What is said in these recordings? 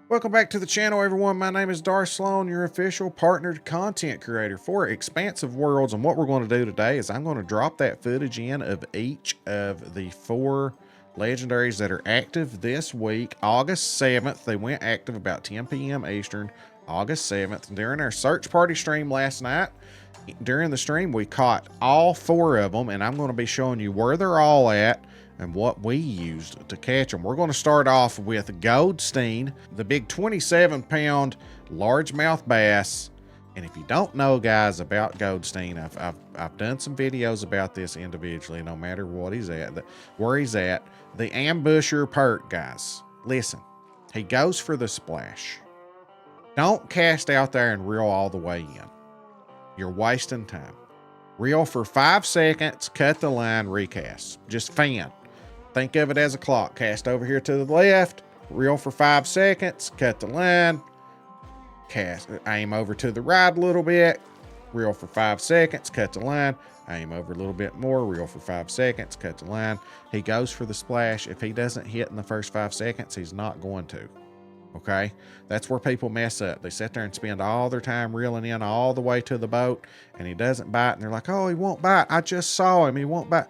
Welcome back to the channel, everyone. My name is Darth Slone, your official partnered content creator for Expansive Worlds. And what we're going to do today is I'm going to drop that footage in of each of the 4 legendaries that are active this week, August 7th. They went active about 10 p.m. Eastern, August 7th. During our search party stream last night, during the stream, we caught all 4 of them, and I'm going to be showing you where they're all at and what we used to catch them. We're going to start off with Goldstein, the big 27-pound largemouth bass. And if you don't know, guys, about Goldstein, I've done some videos about this individually, no matter what he's at, where he's at. The ambusher perk, guys. Listen, he goes for the splash. Don't cast out there and reel all the way in. You're wasting time. Reel for 5 seconds, cut the line, recast. Just fan. Think of it as a clock. Cast over here to the left, reel for 5 seconds, cut the line, cast, aim over to the right a little bit, reel for 5 seconds, cut the line, aim over a little bit more, reel for 5 seconds, cut the line. He goes for the splash. If he doesn't hit in the first 5 seconds, he's not going to. Okay, that's where people mess up. They sit there and spend all their time reeling in all the way to the boat, and he doesn't bite, and they're like, oh, he won't bite. I just saw him. He won't bite.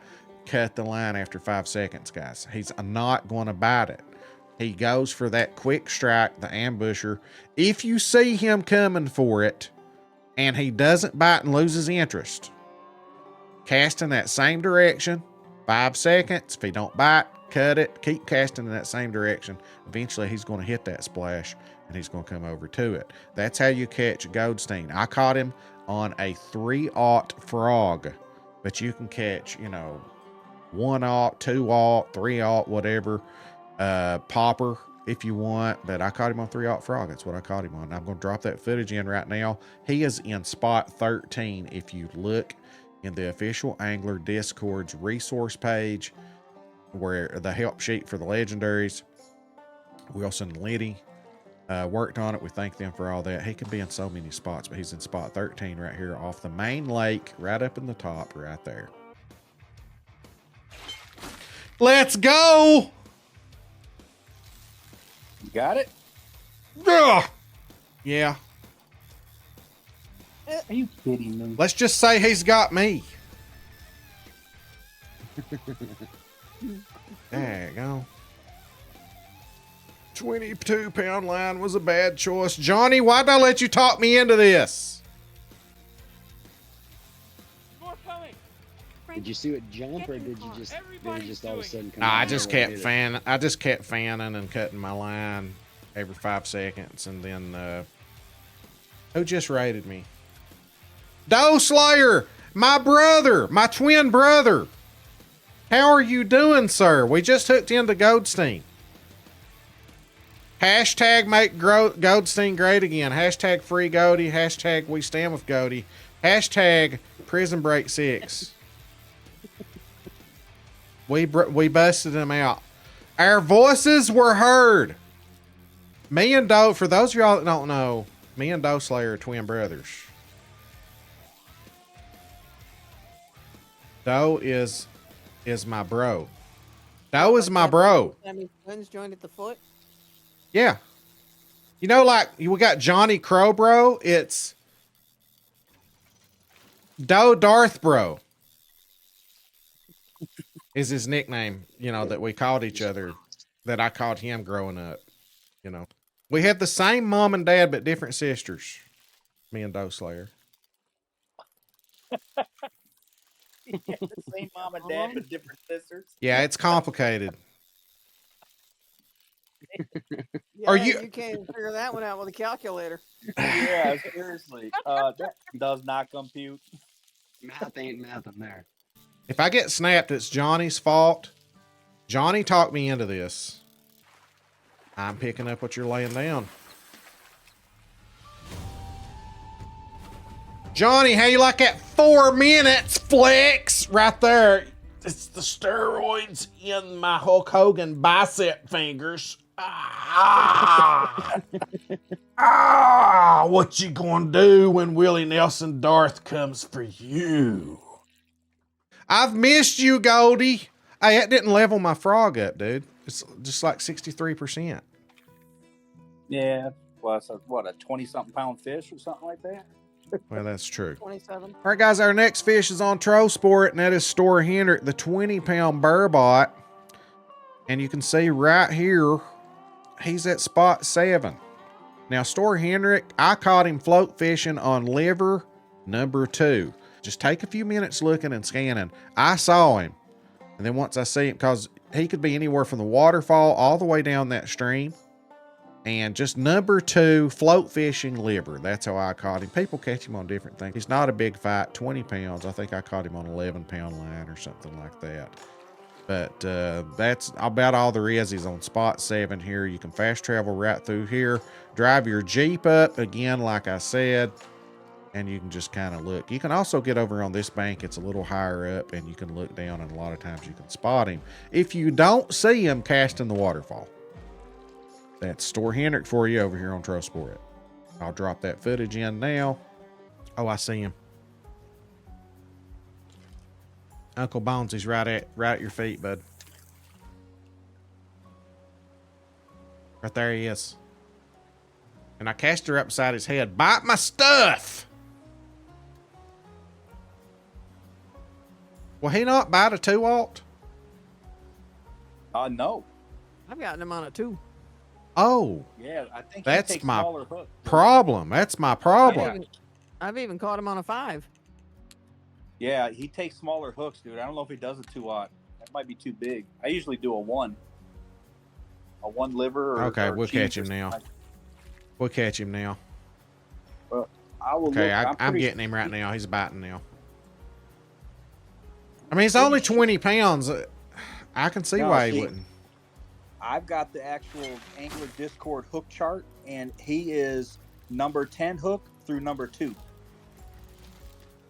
Cut the line after 5 seconds, guys. He's not going to bite it. He goes for that quick strike, the ambusher. If you see him coming for it and he doesn't bite and loses interest, cast in that same direction, 5 seconds. If he don't bite, cut it, keep casting in that same direction. Eventually he's going to hit that splash and he's going to come over to it. That's how you catch Goldstein. I caught him on a 3/0 frog, but you can catch, you know, 1/0, 2/0, 3/0, whatever, popper if you want, but I caught him on 3/0 frog. That's what I caught him on. I'm going to drop that footage in right now. He is in spot 13. If you look in the official Angler Discord's resource page, where the help sheet for the legendaries, Wilson and Liddy worked on it. We thank them for all that. He could be in so many spots, but he's in spot 13 right here off the main lake, right up in the top right there. Let's go. You got it? Ugh. Yeah. Are you kidding me? Let's just say he's got me. There you go. 22-pound line was a bad choice. Johnny, why'd I let you talk me into this? Did you see it jump, or did you just all of a sudden come I out just and kept hit it? fanning. I just kept fanning and cutting my line every 5 seconds, and then who just raided me? Doe Slayer, my brother, my twin brother. How are you doing, sir? We just hooked into Goldstein. Hashtag make Goldstein great again. Hashtag free Goldie. Hashtag we stand with Goldie. Hashtag prison break 6. We busted him out. Our voices were heard. Me and Doe, for those of y'all that don't know, me and Doe Slayer are twin brothers. Doe is my bro. Doe is my bro. I mean, twins joined at the foot. Yeah. You know, like we got Johnny Crow, bro. It's Doe Darth, bro. Is his nickname, you know, that we called each other, that I called him growing up. You know, we had the same mom and dad, but different sisters. Me and Doe Slayer. The same mom and dad, but different sisters. Yeah, it's complicated. Yeah, Are you can't even figure that one out with a calculator. Yeah, seriously. That does not compute. Math ain't nothing there. If I get snapped, it's Johnny's fault. Johnny talked me into this. I'm picking up what you're laying down. Johnny, how you like that 4 minutes flex right there? It's the steroids in my Hulk Hogan bicep fingers. What you gonna do when Willie Nelson Darth comes for you? I've missed you, Goldie. Hey, that didn't level my frog up, dude. It's just like 63%. Yeah, plus what, a 20-something pound fish or something like that. Well, that's true. 27. All right, guys, our next fish is on Troll Sport, and that is Store Henrik, the 20-pound burbot. And you can see right here, he's at spot 7. Now, Store Henrik, I caught him float fishing on liver number 2. Just take a few minutes looking and scanning. I saw him. And then once I see him, because he could be anywhere from the waterfall all the way down that stream. And just number 2, float fishing liver. That's how I caught him. People catch him on different things. He's not a big fight, 20 pounds. I think I caught him on 11-pound line or something like that. But that's about all there is. He's on spot 7 here. You can fast travel right through here. Drive your Jeep up, again, like I said, and you can just kind of look. You can also get over on this bank. It's a little higher up, and you can look down, and a lot of times you can spot him. If you don't see him, cast in the waterfall. That's Store Henrik for you over here on Troll Sport. I'll drop that footage in now. Oh, I see him. Uncle Bonesy's right at your feet, bud. Right there he is. And I cast her up beside his head. Bite my stuff! Will he not bite a 2-aught? No. I've gotten him on a 2. Oh. Yeah, I think That's he takes my smaller hooks. problem. That's my problem. I've even caught him on a 5. Yeah, he takes smaller hooks, dude. I don't know if he does a 2-aught. That might be too big. I usually do a 1. A 1 liver or Okay, or we'll cheese catch or him now. something. We'll catch him now. Well, I will Okay, look. I'm getting him right now. He's biting now. I mean, he's only 20 pounds. I can see why he wouldn't. I've got the actual Angler Discord hook chart, and he is number 10 hook through number 2.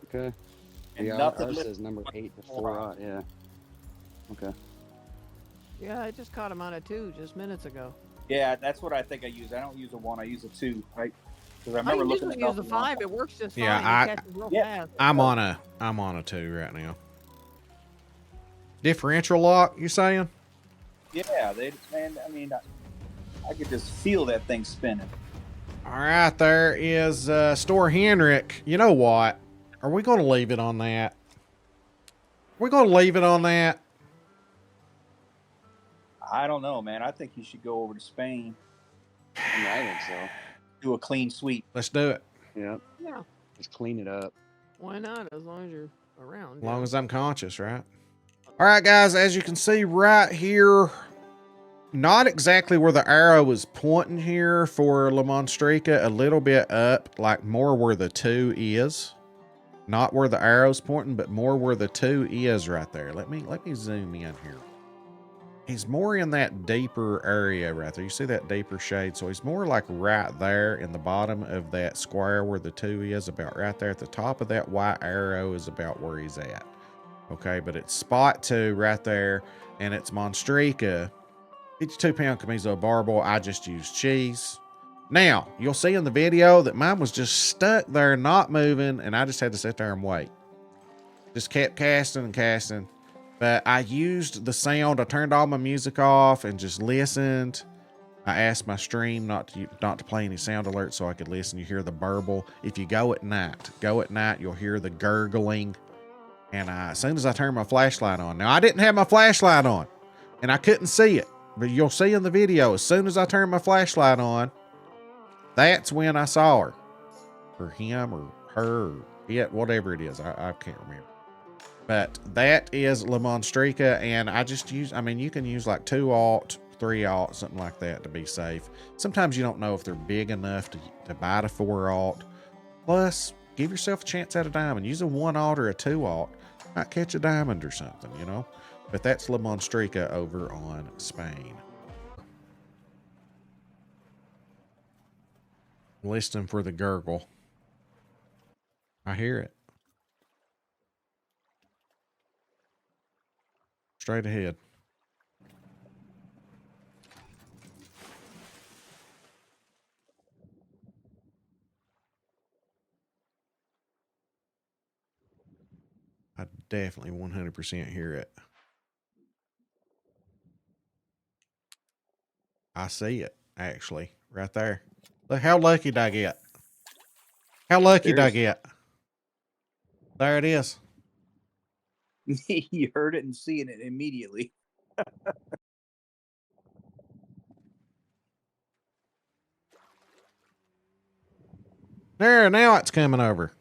Okay. And Yeah, nothing ours lifts says number 8 to 4-aught. Yeah. Okay. Yeah, I just caught him on a 2 just minutes ago. Yeah, that's what I think I use. I don't use a 1. I use a 2. Right? Because I I remember looking usually at use a 5. It works just fine. Yeah, He catches real fast. I'm on a 2 right now. Differential lock, you saying? Yeah, I mean, I could just feel that thing spinning. All right, there is Store Henrik. You know what? Are we going to leave it on that? We're going to leave it on that. I don't know, man. I think you should go over to Spain. I mean, I think so. Do a clean sweep. Let's do it. Yeah. Yeah. Let's clean it up. Why not? As long as you're around. As long as I'm conscious, right? All right, guys, as you can see right here, not exactly where the arrow is pointing here for La Monstruosa, a little bit up, like more where the 2 is. Not where the arrow's pointing, but more where the 2 is right there. Let me zoom in here. He's more in that deeper area right there. You see that deeper shade? So he's more like right there in the bottom of that square where the 2 is, about right there at the top of that white arrow is about where he's at. Okay, but it's spot 2 right there, and it's Monstruosa. 52-pound Camiso barbel. I just used cheese. Now, you'll see in the video that mine was just stuck there, not moving, and I just had to sit there and wait. Just kept casting and casting. But I used the sound. I turned all my music off and just listened. I asked my stream not to play any sound alerts so I could listen. You hear the burble. If you go at night, you'll hear the gurgling. And as soon as I turned my flashlight on, now I didn't have my flashlight on, and I couldn't see it, but you'll see in the video, as soon as I turned my flashlight on, that's when I saw her, or him, or her, or it, whatever it is. I can't remember. But that is La Monstruosa, and I just use, I mean, you can use like 2-aught, 3-aught, something like that to be safe. Sometimes you don't know if they're big enough to bite a 4-aught. Plus, give yourself a chance at a diamond. Use a 1-aught or a 2-aught. Might catch a diamond or something, you know? But that's La Monstruosa over on Spain. Listening for the gurgle. I hear it. Straight ahead. I definitely 100% hear it. I see it. actually, right there. Look, how lucky did I get? How lucky did I get? There it is. You heard it and seeing it immediately. There, now it's coming over.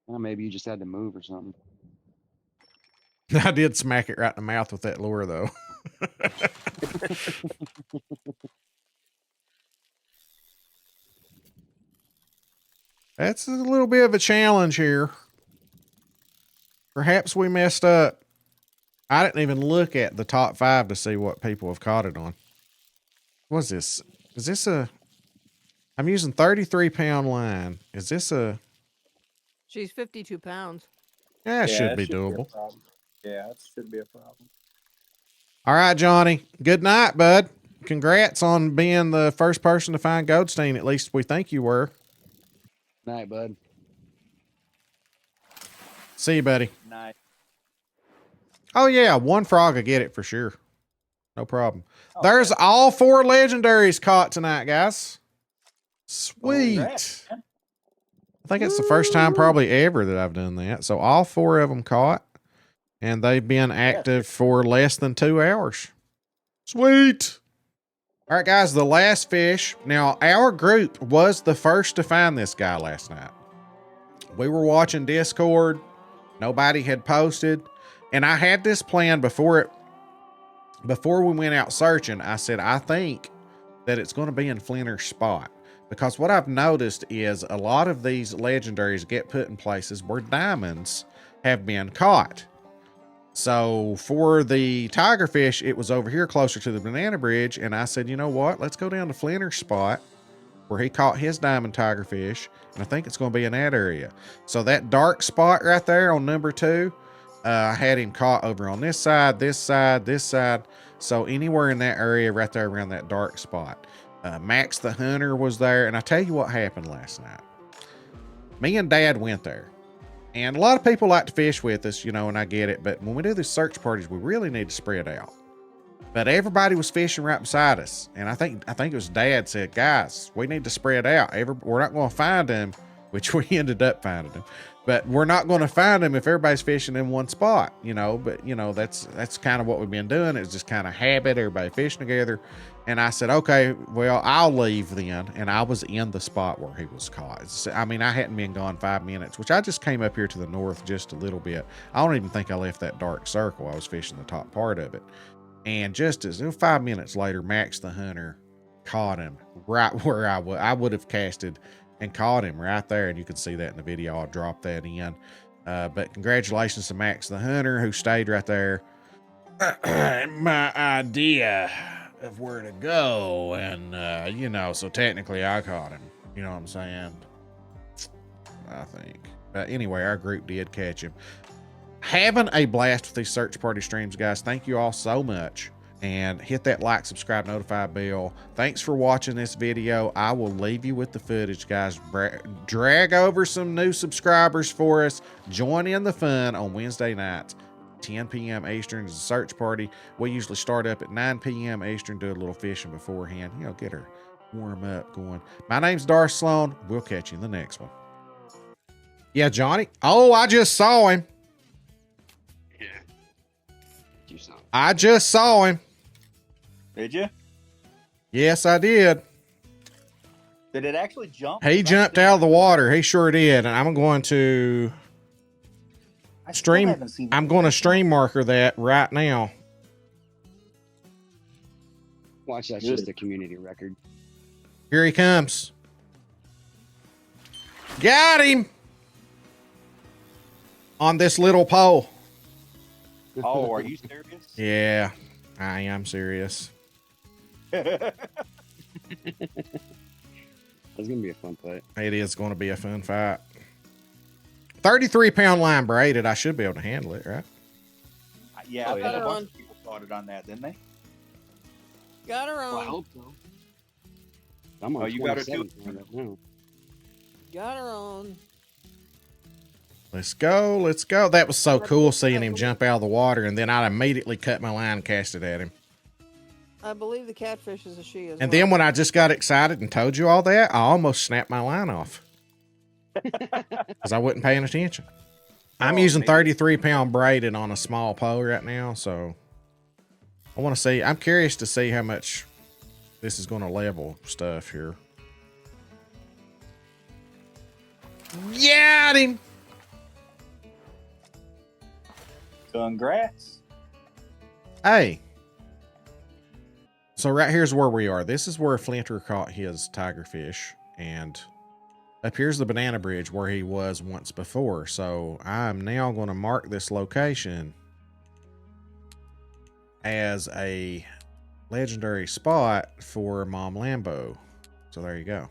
Well, maybe you just had to move or something. I did smack it right in the mouth with that lure, though. That's a little bit of a challenge here. Perhaps we messed up. I didn't even look at the top 5 to see what people have caught it on. What's this? Is this a... I'm using 33-pound line. Is this a... She's 52 pounds. Yeah, it should be doable. Yeah, that should be a problem. All right, Johnny. Good night, bud. Congrats on being the first person to find Goldstein. At least we think you were. Night, bud. See you, buddy. Night. Oh, yeah. One frog will get it for sure. No problem. Okay. There's all 4 legendaries caught tonight, guys. Sweet. Congrats, man. I think it's the first time probably ever that I've done that. So all 4 of them caught, and they've been active for less than 2 hours. Sweet. All right, guys, the last fish. Now, our group was the first to find this guy last night. We were watching Discord. Nobody had posted. And I had this plan before we went out searching. I said, I think that it's going to be in Flinter's spot. Because what I've noticed is a lot of these legendaries get put in places where diamonds have been caught. So for the tigerfish, it was over here closer to the banana bridge. And I said, you know what? Let's go down to Flinter's spot where he caught his diamond tigerfish. And I think it's going to be in that area. So that dark spot right there on number 2, I had him caught over on this side, this side, this side. So anywhere in that area right there around that dark spot. Max the Hunter was there. And I tell you what happened last night. Me and Dad went there. And a lot of people like to fish with us, you know, and I get it. But when we do these search parties, we really need to spread out. But everybody was fishing right beside us. And I think it was Dad said, guys, we need to spread out. We're not going to find him, which we ended up finding him. But we're not going to find him if everybody's fishing in one spot, you know. But, you know, that's kind of what we've been doing. It's just kind of habit, everybody fishing together. And I said, okay, well, I'll leave then. And I was in the spot where he was caught. I mean, I hadn't been gone 5 minutes, which I just came up here to the north just a little bit. I don't even think I left that dark circle. I was fishing the top part of it. And just as 5 minutes later, Max the Hunter caught him right where I would have casted and caught him right there. And you can see that in the video. I'll drop that in. But congratulations to Max the Hunter who stayed right there. My idea of where to go. And, you know, so technically I caught him. You know what I'm saying? I think. But anyway, our group did catch him. Having a blast with these search party streams, guys. Thank you all so much. And hit that like, subscribe, notify bell. Thanks for watching this video. I will leave you with the footage, guys. Drag over some new subscribers for us. Join in the fun on Wednesday nights, 10 p.m. Eastern is a search party. We usually start up at 9 p.m. Eastern, do a little fishing beforehand. You know, get her warm up going. My name's Darth Slone. We'll catch you in the next one. Yeah, Johnny. Oh, I just saw him. I just saw him. Did you? Yes, I did. Did it actually jump? He jumped out of the water. He sure did. And I'm going to stream. I'm going to stream marker that right now. Watch, that's just a community record. Here he comes. Got him on this little pole. Oh, are you serious? Yeah, I am serious. That's going to be a fun fight. It is going to be a fun fight. 33-pound line braided. I should be able to handle it, right? Yeah, I bet a bunch of people caught it on that, didn't they? Got her on. Well, I hope so. I'm on you got her too. right now. Got her on. Let's go. Let's go. That was so cool seeing him jump out of the water, and then I immediately cut my line and cast it at him. I believe the catfish is a she as well. And then when I just got excited and told you all that, I almost snapped my line off. Because I wasn't paying attention. I'm using 33-pound braided on a small pole right now, so I want to see. I'm curious to see how much this is going to level stuff here. Got him! Congrats. Hey. So right here's where we are. This is where Flinter caught his tigerfish. And up here's the banana bridge where he was once before. So I'm now going to mark this location as a legendary spot for Mom Lambo. So there you go.